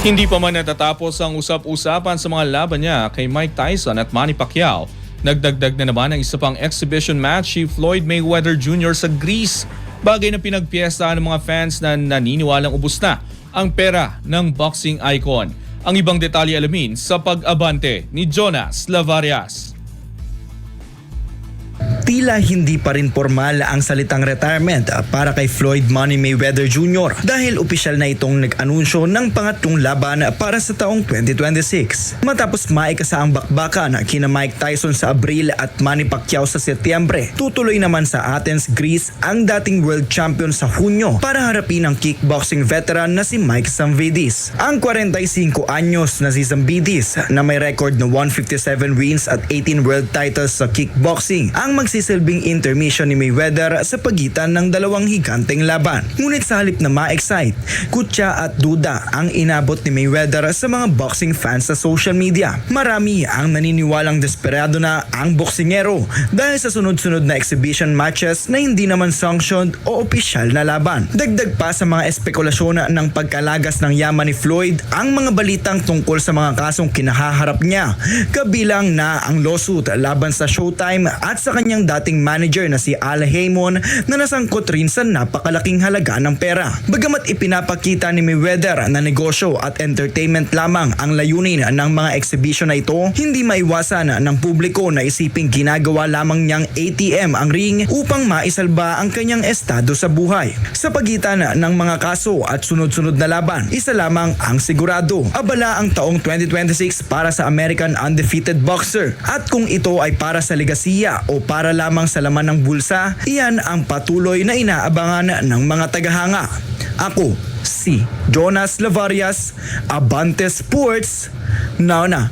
Hindi pa man natatapos ang usap-usapan sa mga laban niya kay Mike Tyson at Manny Pacquiao. Nagdagdag na naman ang isa pang exhibition match si Floyd Mayweather Jr. sa Greece. Bagay na pinagpiestahan ng mga fans na naniniwalang ubos na ang pera ng boxing icon. Ang ibang detalye alamin sa pag-abante ni Jonas Lavarias. Tila hindi pa rin formal ang salitang retirement para kay Floyd Money Mayweather Jr. dahil opisyal na itong nag-anunsyo ng pangatlong laban para sa taong 2026. Matapos maikasa ang bakbakan kina Mike Tyson sa Abril at Manny Pacquiao sa Setyembre, tutuloy naman sa Athens, Greece ang dating world champion sa Hunyo para harapin ang kickboxing veteran na si Mike Zamvidis. Ang 45 anyos na si Zamvidis na may record na 157 wins at 18 world titles sa kickboxing ang magsisilbing intermission ni Mayweather sa pagitan ng dalawang higanteng laban. Ngunit sa halip na ma-excite, kutya at duda ang inabot ni Mayweather sa mga boxing fans sa social media. Marami ang naniniwalang desperado na ang boksingero dahil sa sunod-sunod na exhibition matches na hindi naman sanctioned o opisyal na laban. Dagdag pa sa mga espekulasyon ng pagkalagas ng yaman ni Floyd ang mga balitang tungkol sa mga kasong kinahaharap niya, kabilang na ang lawsuit laban sa Showtime at sa kanyang dating manager na si Al Haymon na nasangkot rin sa napakalaking halaga ng pera. Bagamat ipinapakita ni Mayweather na negosyo at entertainment lamang ang layunin ng mga exhibition na ito, hindi maiwasan ng publiko na isiping ginagawa lamang niyang ATM ang ring upang maisalba ang kanyang estado sa buhay. Sa pagitan ng mga kaso at sunod-sunod na laban, isa lamang ang sigurado. Abala ang taong 2026 para sa American undefeated boxer, at kung ito ay para sa legasiya o para lamang sa laman ng bulsa, iyan ang patuloy na inaabangan ng mga tagahanga. Ako, si Jonas Lavarias, Abante Sports, now na.